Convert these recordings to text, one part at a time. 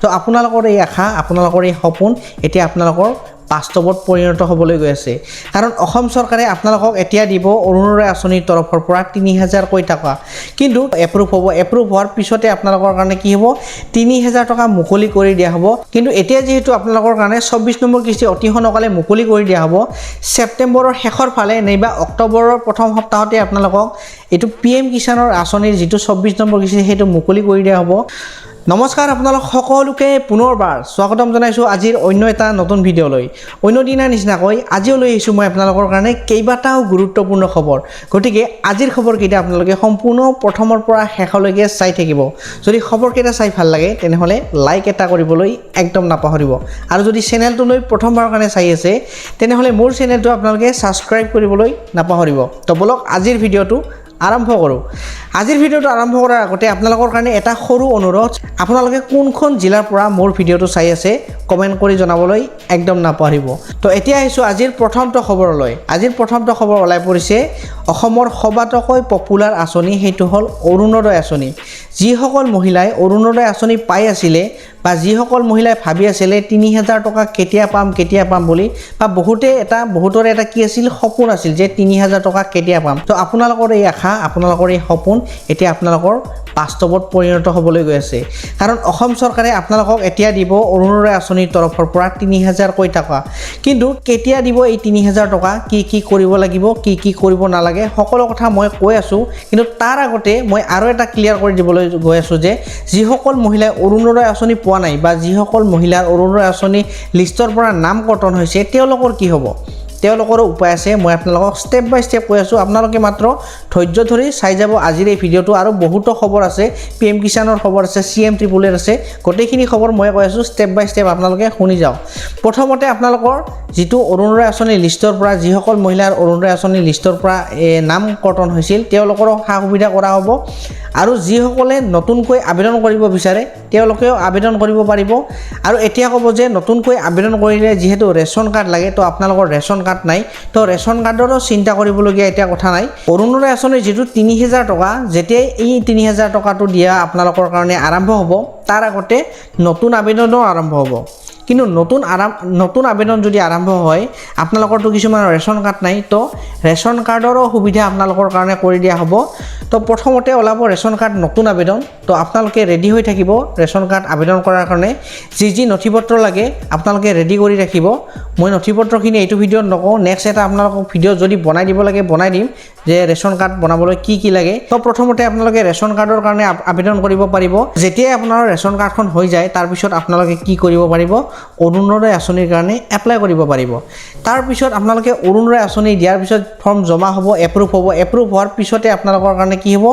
তো আপোনালোকৰ এই আশা আপোনালোকৰ এই সপোন এতিয়া আপোনালোকৰ বাস্তৱত পৰিণত হ'বলৈ গৈ আছে কাৰণ অসম চৰকাৰে আপোনালোকক এতিয়া দিব অৰুণোদয় আঁচনিৰ তৰফৰ পৰা ৩০০০ কৈ টকা কিন্তু এপ্ৰুভ হোৱাৰ পিছতে আপোনালোকৰ কাৰণে কি হ'ব ৩০০০ টকা মুকলি কৰি দিয়া হ'ব কিন্তু এতিয়া যেহেতু আপোনালোকৰ কাৰণে ২৪ নম্বৰ কিস্তি অতি সোনকালে মুকলি কৰি দিয়া হ'ব ছেপ্টেম্বৰৰ শেষৰ ফালে নাইবা অক্টোবৰৰ প্ৰথম সপ্তাহতে আপোনালোকক এইটো পিএম কিষাণৰ আঁচনিৰ যিটো ২৪ নম্বৰ কিস্তি সেইটো মুকলি কৰি দিয়া হ'ব নমস্কাৰ আপোনালোক সকলোকে পুনৰবাৰ স্বাগতম জনাইছো আজিৰ অন্য এটা নতুন ভিডিঅ'লৈ অন্য দিনা নিচিনাকৈ আজিও লৈ আহিছো মই আপোনালোকৰ কাৰণে কেইবাটাও গুৰুত্বপূৰ্ণ খবৰ গতিকে আজিৰ খবৰকেইটা আপোনালোকে সম্পূৰ্ণ প্ৰথমৰ পৰা শেষলৈকে চাই থাকিব যদি খবৰকেইটা চাই ভাল লাগে তেনেহ'লে লাইক এটা কৰিবলৈ একদম নাপাহৰিব আৰু যদি চেনেলটোলৈ প্ৰথমবাৰৰ কাৰণে চাই আছে তেনেহ'লে মোৰ চেনেলটো আপোনালোকে ছাবস্ক্ৰাইব কৰিবলৈ নাপাহৰিব তো বলক আজিৰ ভিডিঅ'টো আৰম্ভ কৰোঁ আজিৰ ভিডিঅ'টো আৰম্ভ কৰাৰ আগতে আপোনালোকৰ কাৰণে এটা সৰু অনুৰোধ আপোনালোকে কোনখন জিলাৰ পৰা মোৰ ভিডিঅ'টো চাই আছে কমেণ্ট কৰি জনাবলৈ একদম নাপাহৰিব তো এতিয়া আহিছোঁ আজিৰ প্ৰথমটো খবৰলৈ আজিৰ প্ৰথমটো খবৰ ওলাই পৰিছে অসমৰ সবাতোকৈ পপুলাৰ আঁচনি সেইটো হ'ল অৰুণোদয় আঁচনি যিসকল মহিলাই অৰুণোদয় আঁচনি পাই আছিলে বা যিসকল মহিলাই ভাবি আছিলে ৩০০০ টকা কেতিয়া পাম বুলি বা বহুতৰে এটা কি আছিল সপোন আছিল যে ৩০০০ টকা কেতিয়া পাম তো আপোনালোকৰ এই আশা আপোনালোকৰ এই সপোন এতিয়া আপোনালোকৰ বাস্তৱত পৰিণত হ'বলৈ গৈ আছে কাৰণ অসম চৰকাৰে আপোনালোকক এতিয়া দিব অৰুণোদয় আঁচনিৰ তৰফৰ পৰা ৩০০০ কৈ টকা কিন্তু কেতিয়া দিব এই ৩০০০ টকা কি কৰিব লাগিব কি কৰিব নালাগে সকলো কথা মই কৈ আছোঁ কিন্তু তাৰ আগতে মই আৰু এটা ক্লিয়াৰ কৰি দিবলৈ গৈ আছোঁ যে যিসকল মহিলাই অৰুণোদয় আঁচনি পোৱা নাই বা যিসকল মহিলাৰ অৰুণোদয় আঁচনি লিষ্টৰ পৰা নাম কৰ্তন হৈছে তেওঁলোকৰ কি হ'ব তেওঁলোকৰ উপায় আছে মই আপোনালোকক ষ্টেপ বাই ষ্টেপ কৈ আছোঁ আপোনালোকে মাত্ৰ ধৈৰ্য ধৰি চাই যাব আজিৰ এই ভিডিঅ'টো আৰু বহুতো খবৰ আছে পিএম কিষাণৰ খবৰ আছে CM ট্ৰিপুলৰ আছে গোটেইখিনি খবৰ মই কৈ আছোঁ ষ্টেপ বাই ষ্টেপ আপোনালোকে শুনি যাওক প্ৰথমতে আপোনালোকৰ যিটো অৰুণোদয় আঁচনি লিষ্টৰ পৰা যিসকল মহিলাৰ অৰুণোদয় আঁচনি লিষ্টৰ পৰা নাম কৰ্তন হৈছিল তেওঁলোকৰো সা সুবিধা কৰা হ'ব আৰু যিসকলে নতুনকৈ আবেদন কৰিব বিচাৰে তেওঁলোকেও আবেদন কৰিব পাৰিব আৰু এতিয়া ক'ব যে নতুনকৈ আবেদন কৰিলে যিহেতু ৰেচন কাৰ্ড লাগে তো আপোনালোকৰ ৰেচন কাৰ্ড নাই তো ৰেচন কাৰ্ডৰো চিন্তা কৰিবলগীয়া এতিয়া কথা নাই অৰুণোদয় আঁচনিৰ যিটো ৩০০০ টকা যেতিয়াই এই ৩০০০ টকাটো দিয়া আপোনালোকৰ কাৰণে আৰম্ভ হ'ব তাৰ আগতে নতুন আবেদনো আৰম্ভ হ'ব কিন্তু নতুন আবেদন যদি আৰম্ভ হয় আপোনালোকৰতো কিছুমান ৰেচন কাৰ্ড নাই তো ৰেচন কাৰ্ডৰো সুবিধা আপোনালোকৰ কাৰণে কৰি দিয়া হ'ব তো প্ৰথমতে ওলাব ৰেচন কাৰ্ড নতুন আবেদন তো আপোনালোকে ৰেডি হৈ থাকিব ৰেচন কাৰ্ড আবেদন কৰাৰ কাৰণে যি নথিপত্ৰ লাগে আপোনালোকে ৰেডি কৰি ৰাখিব মই নথিপত্ৰখিনি এইটো ভিডিঅ'ত নকওঁ নেক্সট এটা আপোনালোকক ভিডিঅ' যদি বনাই দিব লাগে বনাই দিম যে ৰেচন কাৰ্ড বনাবলৈ কি লাগে তো প্ৰথমতে আপোনালোকে ৰেচন কাৰ্ডৰ কাৰণে আবেদন কৰিব পাৰিব যেতিয়াই আপোনাৰ ৰেচন কাৰ্ডখন হৈ যায় তাৰপিছত আপোনালোকে কি কৰিব পাৰিব অৰুণোদয় আঁচনিৰ কাৰণে এপ্লাই কৰিব পাৰিব তাৰপিছত আপোনালোকে অৰুণোদয় আঁচনি দিয়াৰ পিছত ফৰ্ম জমা হ'ব এপ্ৰুভ হোৱাৰ পিছতে আপোনালোকৰ কাৰণে কি হ'ব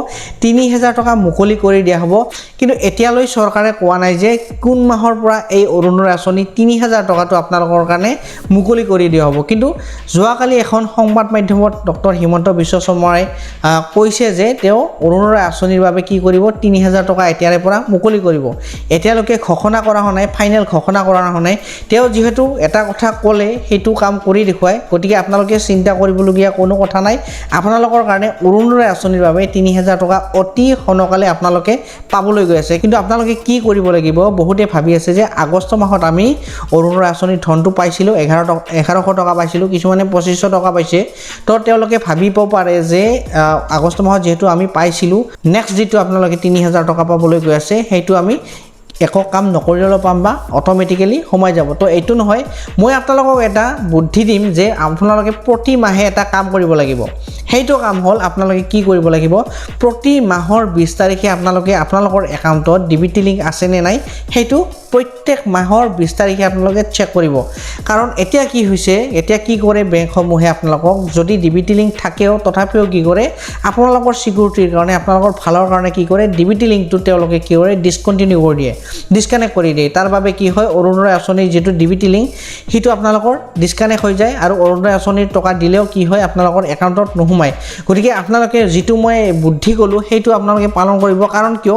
৩০০০ টকা মুকলি কৰি দিয়া হ'ব কিন্তু এতিয়ালৈ চৰকাৰে কোৱা নাই যে কোন মাহৰ পৰা এই অৰুণোদয় আঁচনি ৩০০০ টকাটো আপোনালোকৰ কাৰণে মুকলি কৰি দিয়া হ'ব কিন্তু যোৱাকালি এখন সংবাদ মাধ্যমত ডক্টৰ হিমন্ত বিশ্ব শৰ্মাই কৈছে যে তেওঁ অৰুণোদয় আঁচনিৰ বাবে কি কৰিব ৩০০০ টকা এতিয়াৰে পৰা মুকলি কৰিব এতিয়ালৈকে ঘোষণা কৰা হোৱা নাই ফাইনেল ঘোষণা কৰা হোৱা নাই তেওঁ যিহেতু এটা কথা ক'লে সেইটো কাম কৰি দেখুৱায় গতিকে আপোনালোকে চিন্তা কৰিবলগীয়া কোনো কথা নাই আপোনালোকৰ কাৰণে অৰুণোদয় আঁচনিৰ বাবে ৩০০০ টকা অতি সোনকালে আপোনালোকে পাবলৈ গৈ আছে কিন্তু আপোনালোকে কি কৰিব লাগিব বহুতে ভাবি আছে যে আগষ্ট মাহত আমি অৰুণোদয় আঁচনিৰ ধনটো পাইছিলোঁ 1100 টকা পাইছিলোঁ কিছুমানে 2500 টকা পাইছে তো তেওঁলোকে ভাবিব পাৰে যে আগষ্ট মাহত যিহেতু আমি পাইছিলোঁ নেক্সট যিটো আপোনালোকে ৩০০০ টকা পাবলৈ গৈ আছে সেইটো আমি একো কাম নকৰিলেও পাম বা অটোমেটিক্যালি সোমাই যাব তো এইটো নহয় মই আপোনালোকক এটা বুদ্ধি দিম যে আপোনালোকে প্ৰতি মাহে এটা কাম কৰিব লাগিব সেইটো কাম হ'ল আপোনালোকে কি কৰিব লাগিব প্ৰতি মাহৰ 20 তাৰিখে আপোনালোকে আপোনালোকৰ একাউণ্টত ডিবিটি লিংক আছে নে নাই সেইটো প্ৰত্যেক মাহৰ 20 তাৰিখে আপোনালোকে চেক কৰিব কাৰণ এতিয়া কি হৈছে এতিয়া কি কৰে বেংকসমূহে আপোনালোকক যদি ডিবিটি লিংক থাকেও তথাপিও কি কৰে আপোনালোকৰ সিকিউৰিটিৰ কাৰণে আপোনালোকৰ ভালৰ কাৰণে কি কৰে ডিবিটি লিংকটো তেওঁলোকে কি কৰে ডিসকন্টিনিউ কৰি দিয়ে ডিসকানেক্ট কৰি দিয়ে তাৰ বাবে কি হয় অৰুণোদয় আঁচনিৰ যেটো ডিবিটি লিংক হিটো আপোনালোকৰ ডিসকানেক্ট হৈ যায় আৰু অৰুণোদয় আঁচনিৰ টকা দিলেও কি হয় আপোনালোকৰ একাউণ্টত নোহোমায় গতিকে আপোনালোকে যেটো মই বুদ্ধি কলো হেতু আপোনালোকে পালন কৰিব কাৰণ কিয়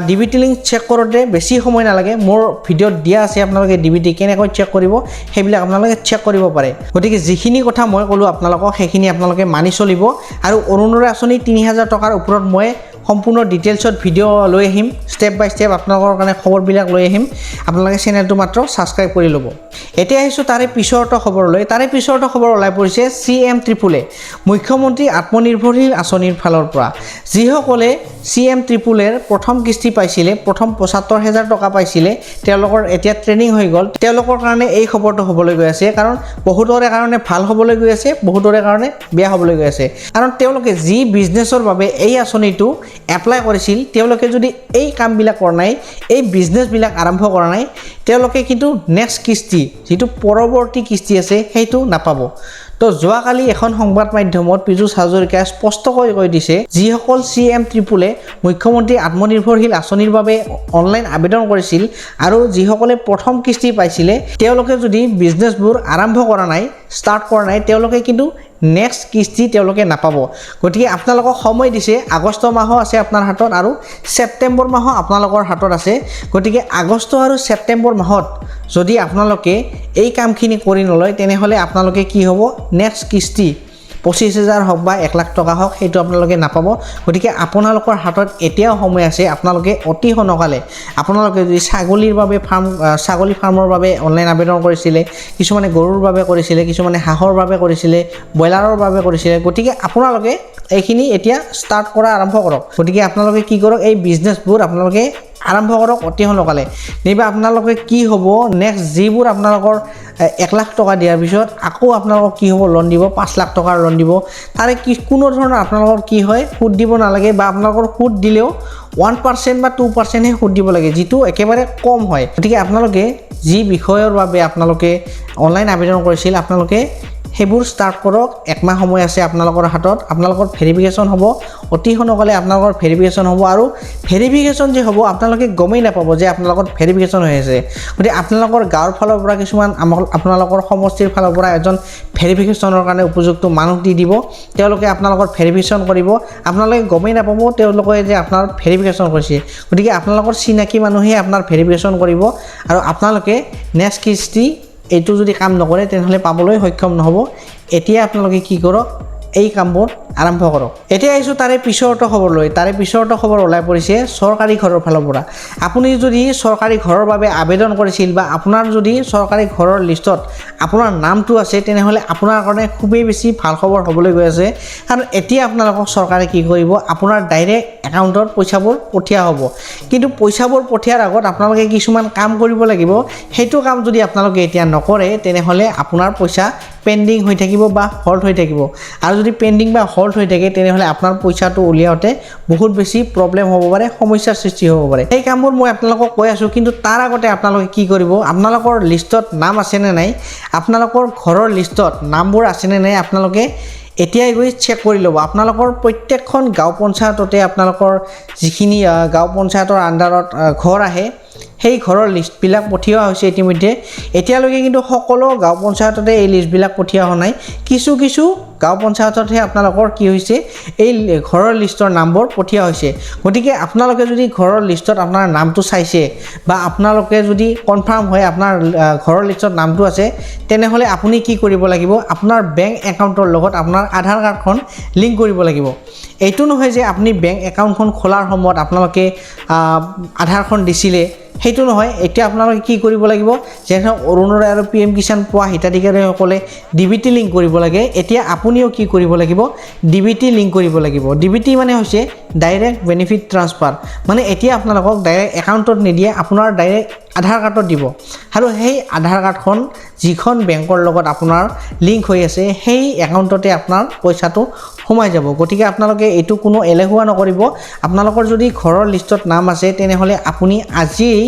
ডিবিটি লিংক চেক কৰোতে বেছি সময় নালাগে মোৰ ভিডিঅ'ত দিয়া আছে আপোনালোকে ডিবিটি কেনেকৈ চেক কৰিব হেবিলাক আপোনালোকে চেক কৰিব পাৰে গতিকে যিখিনি কথা মই কলো আপোনালোকক সেইখিনি আপোনালোকে মানি চলিব আৰু অৰুণোদয় আঁচনি 3000 টকাৰ ওপৰত মই সম্পূৰ্ণ ডিটেইলছত ভিডিঅ' লৈ আহিম ষ্টেপ বাই ষ্টেপ আপোনালোকৰ কাৰণে খবৰবিলাক লৈ আহিম আপোনালোকে চেনেলটো মাত্ৰ ছাবস্ক্ৰাইব কৰি ল'ব এতিয়া আহিছোঁ তাৰে পিছৰটো খবৰলৈ তাৰে পিছৰটো খবৰ ওলাই পৰিছে CM ট্ৰিপলে মুখ্যমন্ত্ৰী আত্মনিৰ্ভৰশীল আঁচনিৰ ফালৰ পৰা যিসকলে CM ট্ৰিপলেৰ প্ৰথম কিস্তি পাইছিলে প্ৰথম ৭৫,০০০ টকা পাইছিলে তেওঁলোকৰ এতিয়া ট্ৰেইনিং হৈ গ'ল তেওঁলোকৰ কাৰণে এই খবৰটো হ'বলৈ গৈ আছে কাৰণ বহুতৰে কাৰণে ভাল হ'বলৈ গৈ আছে বহুতৰে কাৰণে বেয়া হ'বলৈ গৈ আছে কাৰণ তেওঁলোকে যি বিজনেছৰ বাবে এই আঁচনিটো এপ্লাই কৰিছিল তেওঁলোকে যদি এই কামবিলাক কৰা নাই এই বিজনেছবিলাক আৰম্ভ কৰা নাই তেওঁলোকে কিন্তু নেক্সট কিস্তি যিটো পৰৱৰ্তী কিস্তি আছে সেইটো নাপাব তো যোৱাকালি এখন সংবাদ মাধ্যমত পীযুষ হাজৰিকাই স্পষ্টকৈ কৈ দিছে যিসকল CM ট্ৰিপলে মুখ্যমন্ত্ৰী আত্মনিৰ্ভৰশীল আঁচনিৰ বাবে অনলাইন আবেদন কৰিছিল আৰু যিসকলে প্ৰথম কিস্তি পাইছিলে তেওঁলোকে যদি বিজনেছবোৰ আৰম্ভ কৰা নাই ষ্টাৰ্ট কৰা নাই তেওঁলোকে কিন্তু নেক্সট কিস্তি তেওঁলোকে নাপাব গতিকে আপোনালোকক সময় দিছে আগষ্ট মাহ আছে আপোনাৰ হাতত আৰু ছেপ্টেম্বৰ মাহ আপোনালোকৰ হাতত আছে গতিকে আগষ্ট আৰু ছেপ্টেম্বৰ মাহত যদি আপোনালোকে এই কামখিনি কৰি নলয় তেনেহ'লে আপোনালোকে কি হ'ব নেক্সট কিস্তি ২৫,০০০ হওক বা ১,০০,০০০ টকা হওক সেইটো আপোনালোকে নাপাব গতিকে আপোনালোকৰ হাতত এতিয়াও সময় আছে আপোনালোকে অতি সোনকালে আপোনালোকে যদি ছাগলী ফাৰ্মৰ বাবে অনলাইন আবেদন কৰিছিলে কিছুমানে গৰুৰ বাবে কৰিছিলে কিছুমানে হাঁহৰ বাবে কৰিছিলে ব্ৰইলাৰৰ বাবে কৰিছিলে গতিকে আপোনালোকে এইখিনি এতিয়া ষ্টাৰ্ট কৰা আৰম্ভ কৰক গতিকে আপোনালোকে কি কৰক এই বিজনেছবোৰ আপোনালোকে আৰম্ভ কৰক অতি সোনকালে নাইবা আপোনালোকে কি হ'ব নেক্সট যিবোৰ আপোনালোকৰ ১,০০,০০০ টকা দিয়াৰ পিছত আকৌ আপোনালোকক কি হ'ব লোন দিব ৫,০০,০০০ টকাৰ লোন দিব তাৰে কি কোনো ধৰণৰ আপোনালোকৰ কি হয় সুদ দিব নালাগে বা আপোনালোকৰ সুদ দিলেও 1% বা 2%হে সুদ দিব লাগে যিটো একেবাৰে কম হয় গতিকে আপোনালোকে যি বিষয়ৰ বাবে আপোনালোকে অনলাইন আবেদন কৰিছিল আপোনালোকে সেইবোৰ ষ্টাৰ্ট কৰক একমাহ সময় আছে আপোনালোকৰ হাতত আপোনালোকৰ ভেৰিফিকেশ্যন হ'ব অতি সোনকালে আপোনালোকৰ ভেৰিফিকেশ্যন হ'ব আৰু ভেৰিফিকেশ্যন যে হ'ব আপোনালোকে গমেই নাপাব যে আপোনালোকৰ ভেৰিফিকেশ্যন হৈ আছে গতিকে আপোনালোকৰ গাঁৱৰ ফালৰ পৰা কিছুমান আপোনালোকৰ সমষ্টিৰ ফালৰ পৰা এজন ভেৰিফিকেশ্যনৰ কাৰণে উপযুক্ত মানুহ দি দিব তেওঁলোকে আপোনালোকৰ ভেৰিফিকেশ্যন কৰিব আপোনালোকে গমেই নাপাব তেওঁলোকে যে আপোনাৰ ভেৰিফিকেশ্যন কৰিছে গতিকে আপোনালোকৰ চিনাকি মানুহে আপোনাৰ ভেৰিফিকেশ্যন কৰিব আৰু আপোনালোকে নেক্সট কিস্তি এইটো যদি কাম নকৰে তেনেহ'লে পাবলৈ সক্ষম নহ'ব এতিয়া আপোনালোকে কি কৰক এই কামবোৰ আৰম্ভ কৰক এতিয়া আহিছোঁ তাৰে পিছৰটো খবৰলৈ তাৰে পিছৰটো খবৰ ওলাই পৰিছে চৰকাৰী ঘৰৰ ফালৰ পৰা আপুনি যদি চৰকাৰী ঘৰৰ বাবে আবেদন কৰিছিল বা আপোনাৰ যদি চৰকাৰী ঘৰৰ লিষ্টত আপোনাৰ নামটো আছে তেনেহ'লে আপোনাৰ কাৰণে খুবেই বেছি ভাল খবৰ হ'বলৈ গৈ আছে কাৰণ এতিয়া আপোনালোকক চৰকাৰে কি কৰিব আপোনাৰ ডাইৰেক্ট একাউণ্টত পইচাবোৰ পঠিওৱা হ'ব কিন্তু পইচাবোৰ পঠিওৱাৰ আগত আপোনালোকে কিছুমান কাম কৰিব লাগিব সেইটো কাম যদি আপোনালোকে এতিয়া নকৰে তেনেহ'লে আপোনাৰ পইচা পেণ্ডিং হৈ থাকিব বা হল্ড হৈ থাকিব আৰু যদি পেণ্ডিং বা হল্ড হৈ থাকে তেনেহ'লে আপোনাৰ পইচাটো উলিয়াওঁতে বহুত বেছি প্ৰব্লেম হ'ব পাৰে সমস্যাৰ সৃষ্টি হ'ব পাৰে এই কামবোৰ মই আপোনালোকক কৈ আছোঁ কিন্তু তাৰ আগতে আপোনালোকে কি কৰিব আপোনালোকৰ লিষ্টত নাম আছেনে নাই আপোনালোকৰ ঘৰৰ লিষ্টত নামবোৰ আছেনে নাই আপোনালোকে এতিয়াই গৈ চেক কৰি ল'ব আপোনালোকৰ প্ৰত্যেকখন গাঁও পঞ্চায়ততে আপোনালোকৰ যিখিনি গাঁও পঞ্চায়তৰ আণ্ডাৰত ঘৰ আহে সেই ঘৰৰ লিষ্টবিলাক পঠিওৱা হৈছে ইতিমধ্যে এতিয়ালৈকে কিন্তু সকলো গাঁও পঞ্চায়ততে এই লিষ্টবিলাক পঠিওৱা হোৱা নাই কিছু কিছু গাঁও পঞ্চায়ততহে আপোনালোকৰ কি হৈছে এই ঘৰৰ লিষ্টৰ নামবোৰ পঠিওৱা হৈছে গতিকে আপোনালোকে যদি ঘৰৰ লিষ্টত আপোনাৰ নামটো চাইছে বা আপোনালোকে যদি কনফাৰ্ম হয় আপোনাৰ ঘৰৰ লিষ্টত নামটো আছে তেনেহ'লে আপুনি কি কৰিব লাগিব আপোনাৰ বেংক একাউণ্টৰ লগত আপোনাৰ আধাৰ কাৰ্ডখন লিংক কৰিব লাগিব এইটো নহয় যে আপুনি বেংক একাউণ্টখন খোলাৰ সময়ত আপোনালোকে আধাৰখন দিছিলে সেইটো নহয় এতিয়া আপোনালোকে কি কৰিব লাগিব যেনে অৰুণোদয় আৰু PM কিষাণ পোৱা হিতাধিকাৰীসকলে DBT লিংক কৰিব লাগে এতিয়া আপুনিও কি কৰিব লাগিব DBT লিংক কৰিব লাগিব DBT মানে হৈছে ডাইৰেক্ট বেনিফিট ট্ৰান্সফাৰ মানে এতিয়া আপোনালোকক ডাইৰেক্ট একাউণ্টত নিদিয়ে আপোনাৰ ডাইৰেক্ট আধাৰ কাৰ্ডত দিব আৰু সেই আধাৰ কাৰ্ডখন যিখন বেংকৰ লগত আপোনাৰ লিংক হৈ আছে সেই একাউণ্টতে আপোনাৰ পইচাটো সোমাই যাব গতিকে আপোনালোকে এইটো কোনো এলেহুৱা নকৰিব আপোনালোকৰ যদি ঘৰৰ লিষ্টত নাম আছে তেনেহ'লে আপুনি আজিয়েই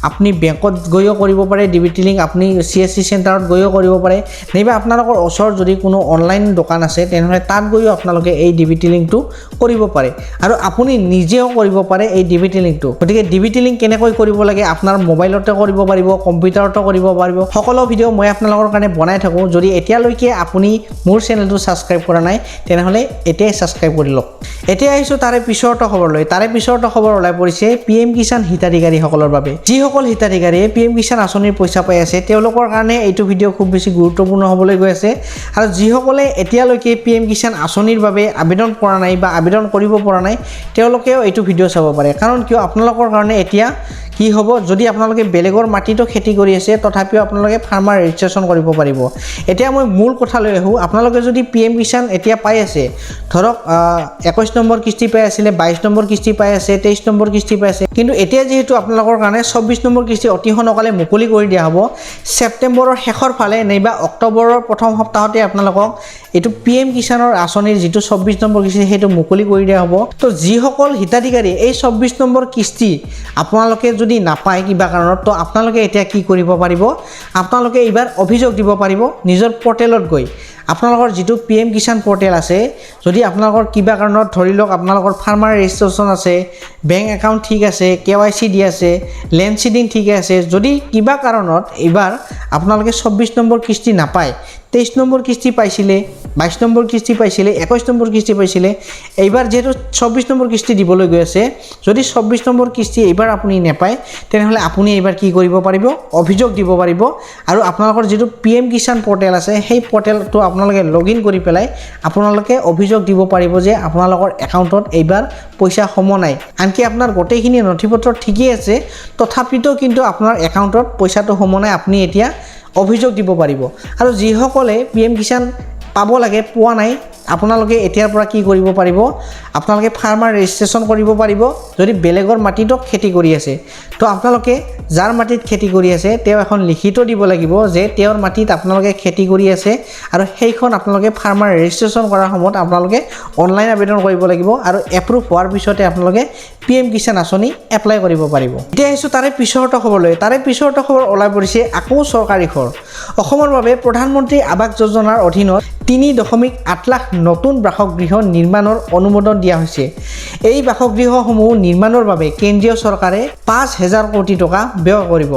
আপুনি বেংকত গৈও কৰিব পাৰে DBT লিংক আপুনি CSC চেণ্টাৰত গৈও কৰিব পাৰে নাইবা আপোনালোকৰ ওচৰত যদি কোনো অনলাইন দোকান আছে তেনেহ'লে তাত গৈও আপোনালোকে এই DBT লিংকটো কৰিব পাৰে আৰু আপুনি নিজেও কৰিব পাৰে এই DBT লিংকটো গতিকে DBT লিংক কেনেকৈ কৰিব লাগে আপোনাৰ মোবাইলতে কৰিব পাৰিব কম্পিউটাৰতো কৰিব পাৰিব সকলো ভিডিঅ' মই আপোনালোকৰ কাৰণে বনাই থাকোঁ যদি এতিয়ালৈকে আপুনি মোৰ চেনেলটো ছাবস্ক্ৰাইব কৰা নাই তেনেহ'লে এতিয়াই ছাবস্ক্ৰাইব কৰি লওক এতিয়া আহিছোঁ তাৰে পিছৰটো খবৰলৈ তাৰে পিছৰটো খবৰ ওলাই পৰিছে PM কিষাণ হিতাধিকাৰীসকলৰ বাবে যিসকল হিতাধিকাৰীয়ে PM কিষাণ আঁচনিৰ পইচা পাই আছে তেওঁলোকৰ কাৰণে এইটো ভিডিঅ' খুব বেছি গুৰুত্বপূৰ্ণ হ'বলৈ গৈ আছে আৰু যিসকলে এতিয়ালৈকে PM কিষাণ আঁচনিৰ বাবে আবেদন কৰা নাই বা আবেদন কৰিব পৰা নাই তেওঁলোকেও এইটো ভিডিঅ' চাব পাৰে কাৰণ কিয় আপোনালোকৰ কাৰণে এতিয়া কি হ'ব যদি আপোনালোকে বেলেগৰ মাটিতো খেতি কৰি আছে তথাপিও আপোনালোকে ফাৰ্মাৰ ৰেজিষ্ট্ৰেচন কৰিব পাৰিব এতিয়া মই মূল কথালৈ আহোঁ আপোনালোকে যদি PM কিষাণ এতিয়া পাই আছে ধৰক 21 নম্বৰ কিস্তি পাই আছিলে 22 নম্বৰ কিস্তি পাই আছে 23 নম্বৰ কিস্তি পাই আছে কিন্তু এতিয়া যেহেতু আপোনালোকৰ কাৰণে 24 নম্বৰ কিস্তি অতি সোনকালে মুকলি কৰি দিয়া হ'ব সেপ্টেম্বৰৰ শেষৰ ফালে নাইবা অক্টোবৰৰ প্ৰথম সপ্তাহতে আপোনালোকক এইটো PM কিষাণৰ আঁচনিৰ যিটো 24 নম্বৰ কিস্তি সেইটো মুকলি কৰি দিয়া হ'ব তো যিসকল হিতাধিকাৰী এই 24 নম্বৰ কিস্তি আপোনালোকে যদি নাপায় কিবা কাৰণত তো আপোনালোকে এতিয়া কি কৰিব পাৰিব আপোনালোকে এইবাৰ অভিযোগ দিব পাৰিব নিজৰ পৰ্টেলত গৈ আপোনালোকৰ যিটো PM কিষাণ পৰ্টেল আছে যদি আপোনালোকৰ কিবা কাৰণত ধৰি লওক আপোনালোকৰ ফাৰ্মাৰ ৰেজিষ্ট্ৰেচন আছে বেংক একাউণ্ট ঠিক আছে KYC দি আছে লেণ্ড সিডিং ঠিক আছে যদি কিবা কাৰণত এইবাৰ আপোনালোকে 24 নম্বৰ কিস্তি নাপায় 23 নম্বৰ কিস্তি পাইছিলে 22 নম্বৰ কিস্তি পাইছিলে 21 নম্বৰ কিস্তি পাইছিলে এইবাৰ যেহেতু 24 নম্বৰ কিস্তি দিবলৈ গৈ আছে যদি 24 নম্বৰ কিস্তি এইবাৰ আপুনি নাপায় তেনেহ'লে আপুনি এইবাৰ কি কৰিব পাৰিব অভিযোগ দিব পাৰিব আৰু আপোনালোকৰ যিটো PM কিষাণ পৰ্টেল আছে সেই পৰ্টেলটো আপোনালোকে লগইন কৰি পেলাই আপোনালোকে অভিযোগ দিব পাৰিব যে আপোনালোকৰ একাউণ্টত এইবাৰ পইচা সোমোৱা নাই আনকি আপোনাৰ গোটেইখিনি নথিপত্ৰ ঠিকই আছে তথাপিতো কিন্তু আপোনাৰ একাউণ্টত পইচাটো সোমোৱা নাই আপুনি এতিয়া অভিযোগ দিব পাৰিব আৰু যিসকলে PM কিষাণ পাব লাগে পোৱা নাই আপোনালোকে এতিয়াৰ পৰা কি কৰিব পাৰিব আপোনালোকে ফাৰ্মাৰ ৰেজিষ্ট্ৰেচন কৰিব পাৰিব যদি বেলেগৰ মাটিতো খেতি কৰি আছে তো আপোনালোকে যাৰ মাটিত খেতি কৰি আছে তেওঁ এখন লিখিত দিব লাগিব যে তেওঁৰ মাটিত আপোনালোকে খেতি কৰি আছে আৰু সেইখন আপোনালোকে ফাৰ্মাৰ ৰেজিষ্ট্ৰেচন কৰাৰ সময়ত আপোনালোকে অনলাইন আবেদন কৰিব লাগিব আৰু এপ্ৰুভ হোৱাৰ পিছতে আপোনালোকে PM কিষাণ আঁচনি এপ্লাই কৰিব পাৰিব এতিয়া আহিছোঁ তাৰে পিছৰটো খবৰলৈ তাৰে পিছৰটো খবৰ ওলাই পৰিছে আকৌ চৰকাৰী ঘৰ অসমৰ বাবে প্ৰধানমন্ত্ৰী আৱাস যোজনাৰ অধীনত 3.8 লাখ নতুন বাসগৃহ নিৰ্মাণৰ অনুমোদন দিয়া হৈছে এই বাসগৃহসমূহ নিৰ্মাণৰ বাবে কেন্দ্ৰীয় চৰকাৰে 5,000 কোটি টকা ব্যয় কৰিব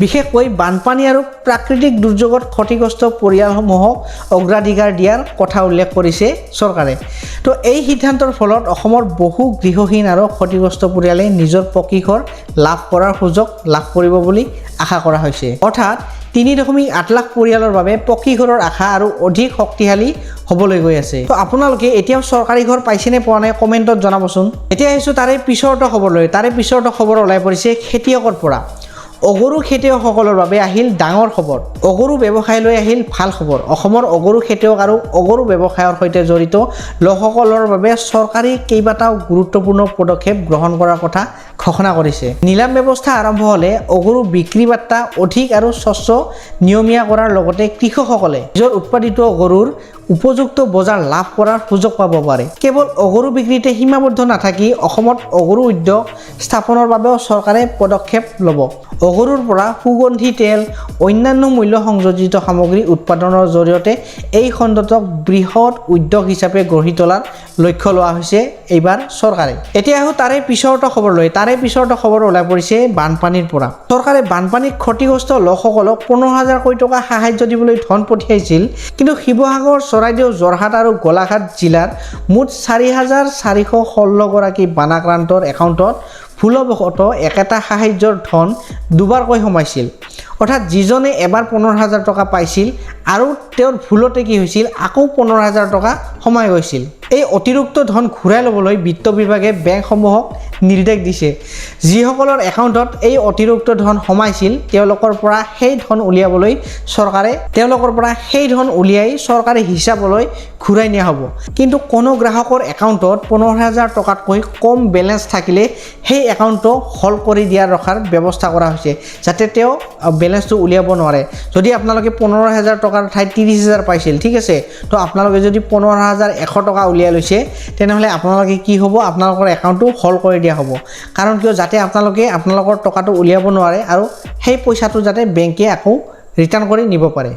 বিশেষকৈ বানপানী আৰু প্ৰাকৃতিক দুৰ্যোগত ক্ষতিগ্ৰস্ত পৰিয়ালসমূহক অগ্ৰাধিকাৰ দিয়াৰ কথা উল্লেখ কৰিছে চৰকাৰে তো এই সিদ্ধান্তৰ ফলত অসমৰ বহু গৃহহীন আৰু ক্ষতিগ্ৰস্ত পৰিয়ালে নিজৰ পকী ঘৰ লাভ কৰাৰ সুযোগ লাভ কৰিব বুলি আশা কৰা হৈছে অৰ্থাৎ 3.8 লাখ পৰিয়ালৰ বাবে পকী ঘৰৰ আশা আৰু অধিক শক্তিশালী হ'বলৈ গৈ আছে তো আপোনালোকে এতিয়াও চৰকাৰী ঘৰ পাইছেনে পোৱা নাই কমেণ্টত জনাবচোন এতিয়া আহিছোঁ তাৰে পিছৰটো খবৰলৈ তাৰে পিছৰটো খবৰ ওলাই পৰিছে খেতিয়কৰ পৰা অগৰু খেতিয়কসকলৰ বাবে আহিল ডাঙৰ খবৰ অগৰু ব্যৱসায়লৈ আহিল ভাল খবৰ অসমৰ অগৰু খেতিয়ক আৰু অগৰু ব্যৱসায়ৰ সৈতে জড়িত লোকসকলৰ বাবে চৰকাৰী কেইবাটাও গুৰুত্বপূৰ্ণ পদক্ষেপ গ্ৰহণ কৰাৰ কথা ঘোষণা কৰিছে নিলাম ব্যৱস্থা আৰম্ভ হ'লে অগৰু বিক্ৰী বাৰ্তা অধিক আৰু স্বচ্ছ নিয়মীয়া কৰাৰ লগতে কৃষকসকলে নিজৰ উৎপাদিত অগৰুৰ উপযুক্ত বজাৰ লাভ কৰাৰ সুযোগ পাব পাৰে কেৱল অগৰু বিক্ৰীতে সীমাবদ্ধ নাথাকি অসমত অগৰু উদ্যোগ স্থাপনৰ বাবেও চৰকাৰে পদক্ষেপ ল'ব অগৰুৰ পৰা সুগন্ধি তেল অন্যান্য মূল্য সংযোজিত সামগ্ৰী উৎপাদনৰ জৰিয়তে এই খণ্ডটোক বৃহৎ উদ্যোগ হিচাপে গঢ়ি তোলাৰ লক্ষ্য লোৱা হৈছে এইবাৰ চৰকাৰে এতিয়া আহোঁ তাৰে পিছৰটো খবৰলৈ তাৰে পিছৰটো খবৰ ওলাই পৰিছে বানপানীৰ পৰা চৰকাৰে বানপানীত ক্ষতিগ্ৰস্ত লোকসকলক 15,000 কোটি টকা সাহায্য দিবলৈ ধন পঠিয়াইছিল কিন্তু শিৱসাগৰ চৰাইদেউ যোৰহাট আৰু গোলাঘাট জিলাৰ মুঠ 4,416 গৰাকী বানাক্ৰান্তৰ একাউণ্টত ভুলবশতঃ একেটা সাহায্যৰ ধন দুবাৰকৈ সোমাইছিল অৰ্থাৎ যিজনে এবাৰ 15,000 টকা পাইছিল আৰু তেওঁৰ ভুলতে কি হৈছিল আকৌ 15,000 টকা সোমাই গৈছিল এই অতিৰিক্ত ধন ঘূৰাই ল'বলৈ বিত্ত বিভাগে বেংকসমূহক নিৰ্দেশ দিছে যিসকলৰ একাউণ্টত এই অতিৰিক্ত ধন সোমাইছিল তেওঁলোকৰ পৰা সেই ধন উলিয়াবলৈ চৰকাৰে চৰকাৰী হিচাপলৈ ঘূৰাই নিয়া হ'ব কিন্তু কোনো গ্ৰাহকৰ একাউণ্টত 15,000 টকাতকৈ কম বেলেঞ্চ থাকিলে সেই একাউণ্টটো হল্ড কৰি ৰখাৰ ব্যৱস্থা কৰা হৈছে যাতে তেওঁ বেলেঞ্চটো উলিয়াব নোৱাৰে যদি আপোনালোকে 15,000 টকাৰ ঠাইত 30,000 পাইছিল ঠিক আছে তো আপোনালোকে যদি 15,100 টকা উলিয়াই লৈছে তেনেহ'লে আপোনালোকে কি হ'ব আপোনালোকৰ একাউণ্টটো হল্ড কৰি দিয়া হ'ব কাৰণ কিয় যাতে আপোনালোকে আপোনালোকৰ টকাটো উলিয়াব নোৱাৰে আৰু সেই পইচাটো যাতে বেংকে আকৌ ৰিটাৰ্ণ কৰি নিব পাৰে